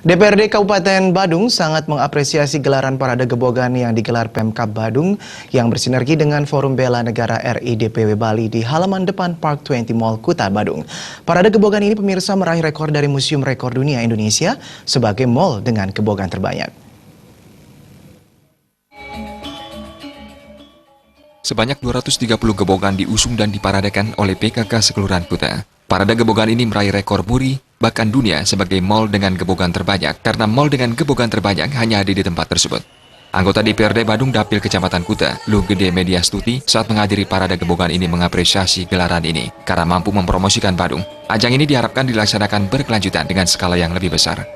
DPRD Kabupaten Badung sangat mengapresiasi gelaran Parade Gebogan yang digelar Pemkab Badung yang bersinergi dengan Forum Bela Negara RI DPW Bali di halaman depan Park 20 Mall Kuta Badung. Parade Gebogan ini pemirsa meraih rekor dari Museum Rekor Dunia Indonesia sebagai mall dengan gebogan terbanyak. Sebanyak 230 gebogan diusung dan diparadekan oleh PKK Sekelurahan Kuta. Parade gebogan ini meraih rekor muri, bahkan dunia sebagai mall dengan gebogan terbanyak, karena mall dengan gebogan terbanyak hanya ada di tempat tersebut. Anggota DPRD Badung Dapil Kecamatan Kuta, Lu Gede Media Stuti, saat menghadiri parade gebogan ini mengapresiasi gelaran ini, karena mampu mempromosikan Badung. Ajang ini diharapkan dilaksanakan berkelanjutan dengan skala yang lebih besar.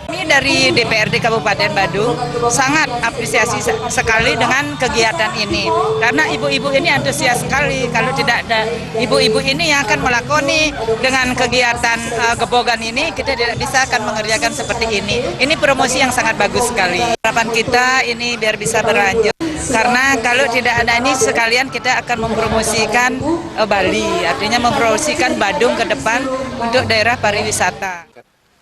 Kami dari DPRD Kabupaten Badung sangat apresiasi sekali dengan kegiatan ini karena ibu-ibu ini antusias sekali. Kalau tidak ada ibu-ibu ini yang akan melakoni dengan kegiatan gebogan ini, kita tidak bisa akan mengerjakan seperti ini. Ini promosi yang sangat bagus sekali. Harapan kita ini biar bisa berlanjut karena kalau tidak ada ini sekalian kita akan mempromosikan Bali, artinya mempromosikan Badung ke depan untuk daerah pariwisata.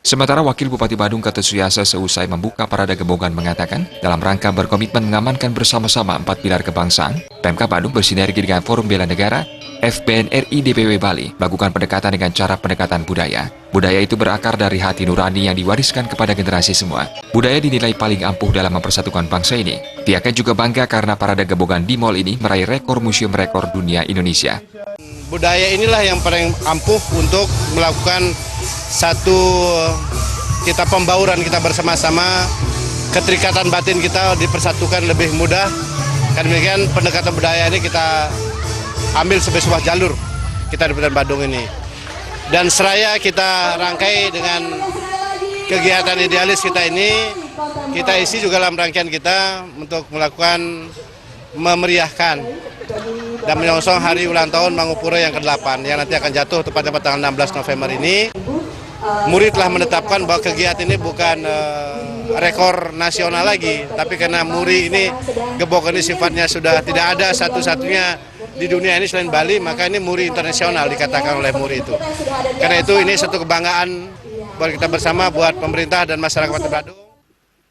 Sementara Wakil Bupati Badung Ketut Suyasa seusai membuka parade gebogan mengatakan, dalam rangka berkomitmen mengamankan bersama-sama 4 pilar kebangsaan, Pemkab Badung bersinergi dengan Forum Bela Negara, FBN RI DPW Bali, melakukan pendekatan dengan cara pendekatan budaya. Budaya itu berakar dari hati nurani yang diwariskan kepada generasi semua. Budaya dinilai paling ampuh dalam mempersatukan bangsa ini. Pihaknya juga bangga karena parade gebogan di mall ini meraih rekor Museum Rekor Dunia Indonesia. Budaya inilah yang paling ampuh untuk melakukan satu kita pembauran kita bersama-sama, keterikatan batin kita dipersatukan lebih mudah. Karena demikian pendekatan budaya ini kita ambil sebagai sebuah jalur kita di Badung ini. Dan seraya kita rangkai dengan kegiatan idealis kita ini, kita isi juga dalam rangkaian kita untuk melakukan memeriahkan dan menyongsong hari ulang tahun Mangupura yang ke-8 yang nanti akan jatuh tepatnya pada tanggal 16 November ini. Muri telah menetapkan bahwa kegiatan ini bukan rekor nasional lagi, tapi karena Muri ini gebogan ini sifatnya sudah tidak ada satu-satunya di dunia ini selain Bali, maka ini Muri internasional dikatakan oleh Muri itu. Karena itu ini satu kebanggaan buat kita bersama, buat pemerintah dan masyarakat Kota Badung.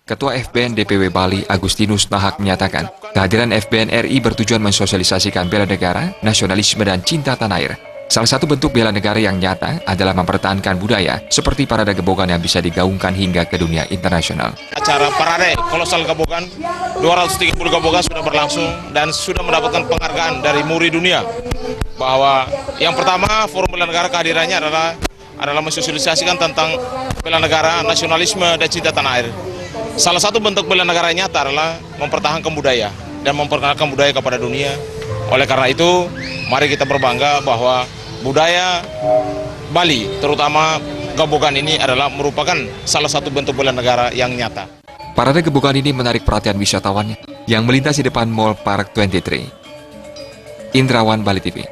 Ketua FBN DPW Bali Agustinus Nahak menyatakan, kehadiran FBN RI bertujuan mensosialisasikan bela negara, nasionalisme dan cinta tanah air. Salah satu bentuk bela negara yang nyata adalah mempertahankan budaya seperti parade gebogan yang bisa digaungkan hingga ke dunia internasional. Acara parade kolosal gebogan, 230 gebogan sudah berlangsung dan sudah mendapatkan penghargaan dari Muri dunia. Bahwa yang pertama Forum Bela Negara kehadirannya adalah mensosialisasikan tentang bela negara, nasionalisme dan cinta tanah air. Salah satu bentuk bela negara nyata adalah mempertahankan budaya dan memperkenalkan budaya kepada dunia. Oleh karena itu, mari kita berbangga bahwa budaya Bali, terutama gebogan ini adalah merupakan salah satu bentuk bela negara yang nyata. Parade gebogan ini menarik perhatian wisatawan yang melintasi depan Mall Park 23. Indrawan, Bali TV.